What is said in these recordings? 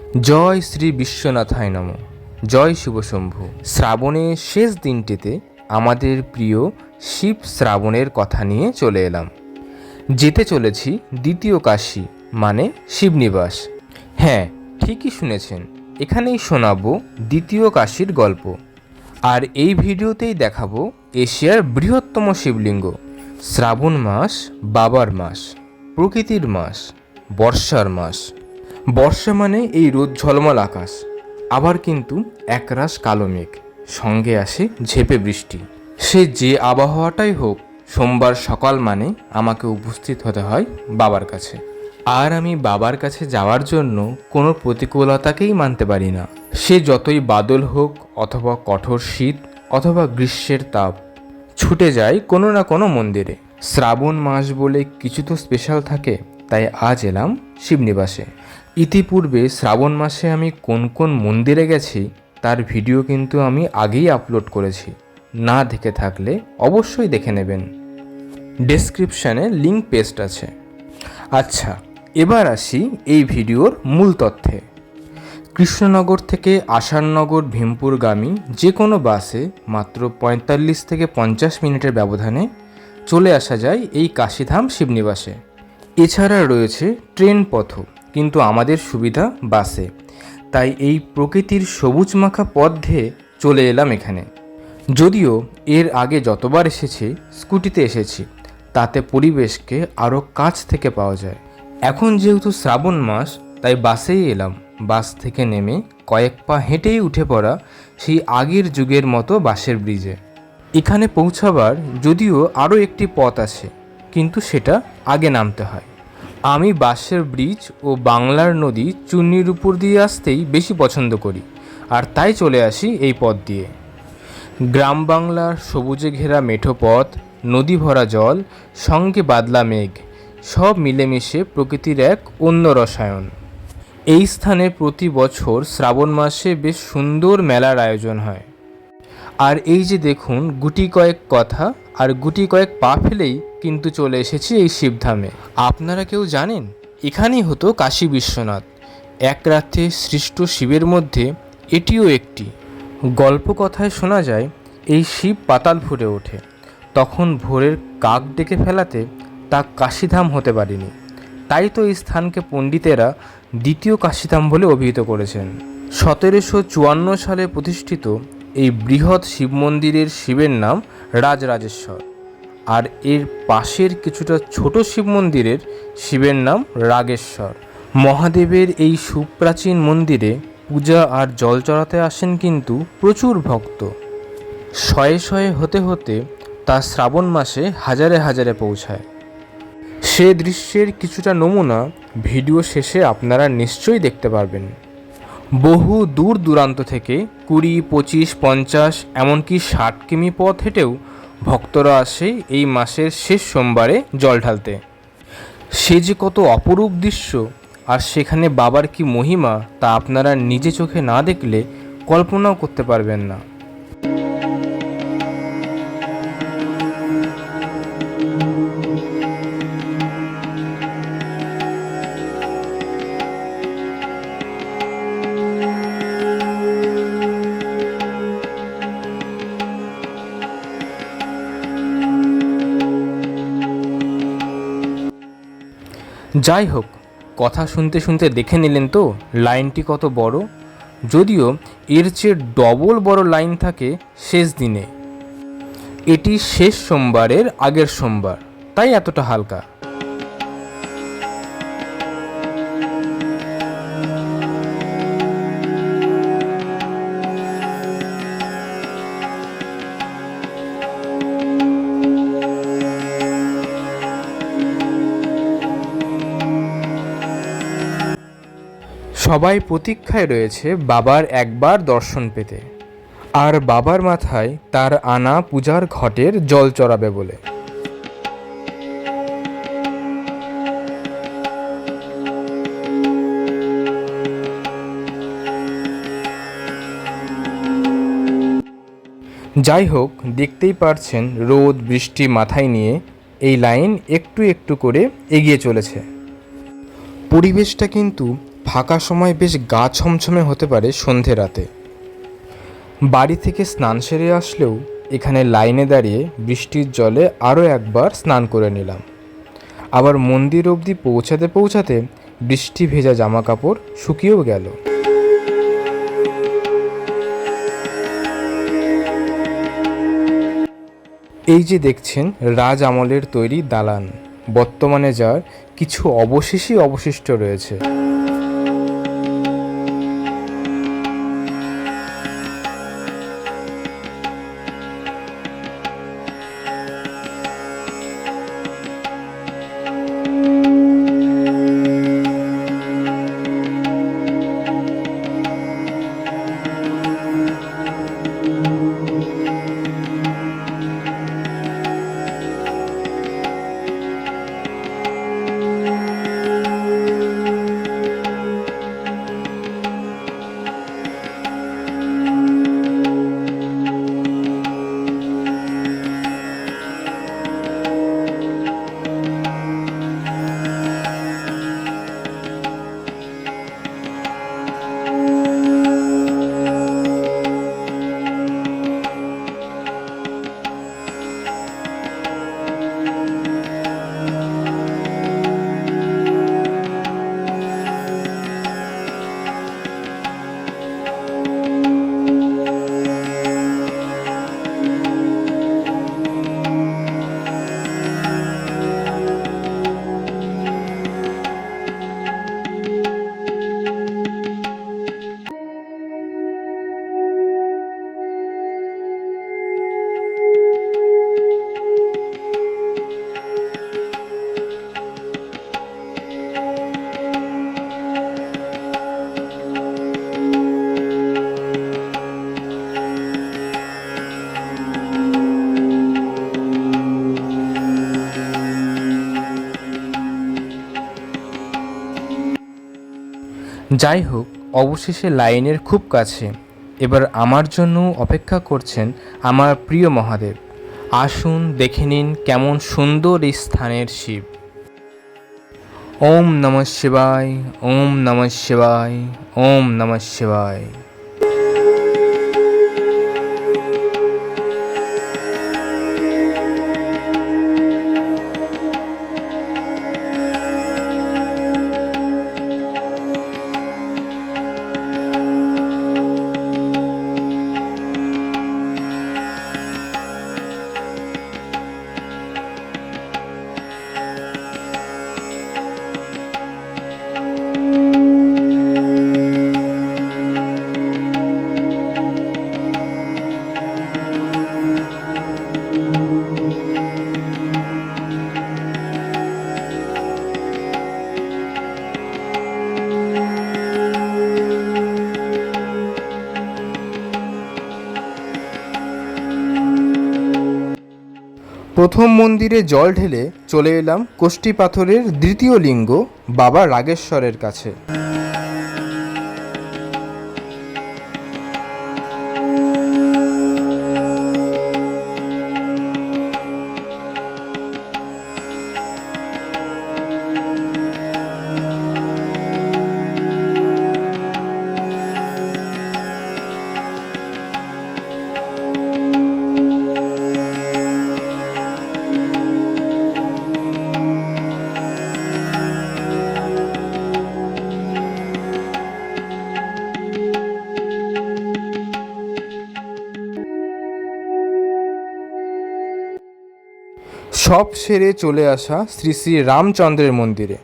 জয় শ্রী বিশ্বনাথায় নমঃ। জয় শিবশম্ভু। শ্রাবণের শেষ দিনটিতে আমাদের প্রিয় শিব শ্রাবণের কথা নিয়ে চলে এলাম। যেতে চলেছি দ্বিতীয় কাশী মানে শিবনিবাস। হ্যাঁ, ঠিকই শুনেছেন, এখানেই শোনাবো দ্বিতীয় কাশীর গল্প। আর এই ভিডিওতেই দেখাবো এশিয়ার বৃহত্তম শিবলিঙ্গ। শ্রাবণ মাস বাবার মাস, প্রকৃতির মাস, বর্ষার মাস। বর্ষা মানে এই রোদ ঝলমল আকাশ, আবার কিন্তু একরাশ কালো মেঘ, সঙ্গে আসে ঝেঁপে বৃষ্টি। সে যে আবহাওয়াটাই হোক, সোমবার সকাল মানে আমাকে উপস্থিত হতে হয় বাবার কাছে। আর আমি বাবার কাছে যাওয়ার জন্য কোনো প্রতিকূলতাকেই মানতে পারি না। সে যতই বাদল হোক, অথবা কঠোর শীত, অথবা গ্রীষ্মের তাপ, ছুটে যায় কোনো না কোনো মন্দিরে। শ্রাবণ মাস বলে কিছু তো স্পেশাল থাকে, তাই আজ এলাম শিবনিবাসে। ইতিপূর্বে শ্রাবণ মাসে আমি কোন কোন মন্দিরে গেছি তার ভিডিও কিন্তু আমি আগেই আপলোড করেছি, না দেখে থাকলে অবশ্যই দেখে নেবেন। ডেসক্রিপশানে লিঙ্ক পেস্ট আছে। আচ্ছা, এবার আসি এই ভিডিওর মূল তথ্যে। কৃষ্ণনগর থেকে আসাননগর ভীমপুরগামী যে কোনো বাসে মাত্র 45 থেকে 50 মিনিটের ব্যবধানে চলে আসা যায় এই কাশীধাম শিবনিবাসে। এছাড়া রয়েছে ট্রেন পথও, কিন্তু আমাদের সুবিধা বাসে, তাই এই প্রকৃতির সবুজ মাখা পথ ধেয়ে চলে এলাম এখানে। যদিও এর আগে যতবার এসেছি স্কুটিতে এসেছি, তাতে পরিবেশকে আরও কাছ থেকে পাওয়া যায়। এখন যেহেতু শ্রাবণ মাস, তাই বাসেই এলাম। বাস থেকে নেমে কয়েক পা হেঁটেই উঠে পড়া সেই আগের যুগের মতো বাসের ব্রিজে। এখানে পৌঁছাবার যদিও আরও একটি পথ আছে, কিন্তু সেটা আগে নামতে হয়। আমি বাঁশের ব্রিজ ও বাংলার নদী চুন্নির উপর দিয়ে আসতেই বেশি পছন্দ করি, আর তাই চলে আসি এই পথ দিয়ে। গ্রাম বাংলার সবুজে ঘেরা মেঠো পথ, নদী ভরা জল, সঙ্গে বাদলা মেঘ, সব মিলেমিশে প্রকৃতির এক অন্য রসায়ন। এই স্থানে প্রতি বছর শ্রাবণ মাসে বেশ সুন্দর মেলার আয়োজন হয়। আর এই যে দেখুন, গুটি কয়েক কথা আর গুটি কয়েক পা ফেলেই কিন্তু চলে এসেছি এই শিবধামে। আপনারা কেউ জানেন এখানেই হতো কাশী বিশ্বনাথ। এক রাতে সৃষ্ট শিবের মধ্যে এটিও একটি। গল্প কথায় শোনা যায় এই শিব পাতাল ফুটে ওঠে, তখন ভোরের কাক ডেকে ফেলাতে তা কাশীধাম হতে পারেনি। তাই তো এই স্থানকে পণ্ডিতেরা দ্বিতীয় কাশীধাম বলে অভিহিত করেছেন। 1754 সালে প্রতিষ্ঠিত এই বৃহৎ শিব মন্দিরের শিবের নাম রাজরাজেশ্বর, আর এর পাশের কিছুটা ছোট শিব মন্দিরের শিবের নাম রাগেশ্বর। মহাদেবের এই সুপ্রাচীন মন্দিরে পূজা আর জল চড়াতে আসেন কিন্তু প্রচুর ভক্ত। শয়ে শয়ে হতে হতে তা শ্রাবণ মাসে হাজারে হাজারে পৌঁছায়। সে দৃশ্যের কিছুটা নমুনা ভিডিও শেষে আপনারা নিশ্চয়ই দেখতে পারবেন। বহু দূর দূরান্ত থেকে 20, 25, 50 এমনকি 60 কিমি পথ হেঁটেও ভক্তরা আসে এই মাসের শেষ সোমবারে জল ঢালতে। সে যে কত অপরূপ দৃশ্য, আর সেখানে বাবার কি মহিমা, তা আপনারা নিজে চোখে না দেখলে কল্পনাও করতে পারবেন না। যাই হোক, কথা শুনতে শুনতে দেখে নিলেন তো লাইনটি কত বড়। যদিও এর চেয়ে ডবল বড় লাইন থাকে শেষ দিনে। এটি শেষ সোমবারের আগের সোমবার, তাই এতটা হালকা। সবাই প্রতীক্ষায় রয়েছে বাবার একবার দর্শন পেতে, আর বাবার মাথায় তার আনা পূজার ঘটের জল চড়াবে বলে। যাই হোক, দেখতেই পারছেন রোদ বৃষ্টি মাথায় নিয়ে এই লাইন একটু একটু করে এগিয়ে চলেছে। পরিবেশটা কিন্তু ফাঁকা সময় বেশ গা ছমছমে হতে পারে সন্ধে রাতে। বাড়ি থেকে স্নান সেরে আসলেও এখানে লাইনে দাঁড়িয়ে বৃষ্টির জলে আরও একবার স্নান করে নিলাম। আবার মন্দির অবধি পৌঁছাতে পৌঁছাতে বৃষ্টি ভেজা জামা কাপড় শুকিয়েও গেল। এই যে দেখছেন রাজ আমলের তৈরি দালান, বর্তমানে যার কিছু অবশেষই অবশিষ্ট রয়েছে। যাই হোক, অবশেষে লাইনের খুব কাছে। এবার আমার জন্য অপেক্ষা করছেন আমার প্রিয় মহাদেব। আসুন দেখে নিন কেমন সুন্দর এই স্থানের শিব। ওম নমঃ শিবায়, ওম নমঃ শিবায়, ওম নমঃ শিবায়। প্রথম মন্দিরে জল ঢেলে চলে এলাম কোষ্ঠী পাথরের দ্বিতীয় লিঙ্গ বাবা রাগেশ্বরের কাছে। সব সেরে চলে আসা শ্রী শ্রী রামচন্দ্রের মন্দিরে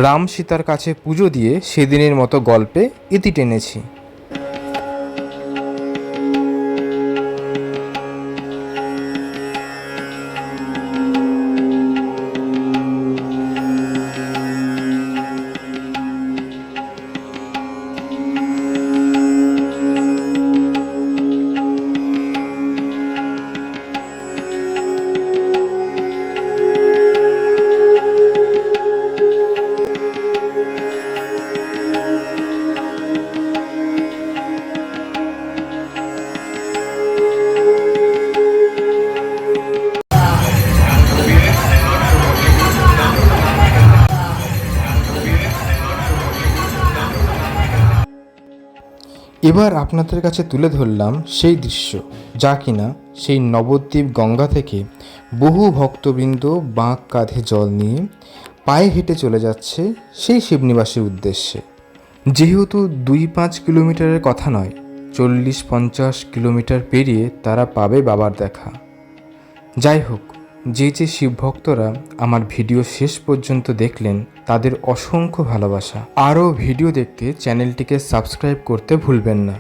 রাম সীতার কাছে পুজো দিয়ে সেদিনের মতো গল্পে ইতি টেনেছি। এবার আপনাদের কাছে তুলে ধরলাম সেই দৃশ্য, যা কিনা সেই নবদ্বীপ গঙ্গা থেকে বহু ভক্তবৃন্দ বাঁক কাঁধে জল নিয়ে পায়ে হেঁটে চলে যাচ্ছে সেই শিবনিবাসের উদ্দেশ্যে। যেহেতু 2-5 কিলোমিটারের কথা নয়, 40-50 কিলোমিটার পেরিয়ে তারা পাবে বাবার দেখা। যাই হোক, যে শিব ভক্তরা আমার ভিডিও শেষ পর্যন্ত দেখলেন তাদের অসংখ্য ভালোবাসা। আরও ভিডিও দেখতে চ্যানেলটিকে সাবস্ক্রাইব করতে ভুলবেন না।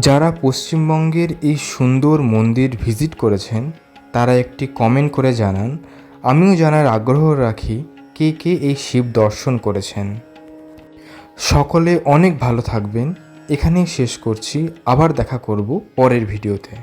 যারা পশ্চিমবঙ্গের এই সুন্দর মন্দির ভিজিট করেছেন তারা একটি কমেন্ট করে জানান, আমিও জানার আগ্রহ রাখি কে কে এই শিব দর্শন করেছেন। সকলে অনেক ভালো থাকবেন। এখানেই শেষ করছি, আবার দেখা করব পরের ভিডিওতে।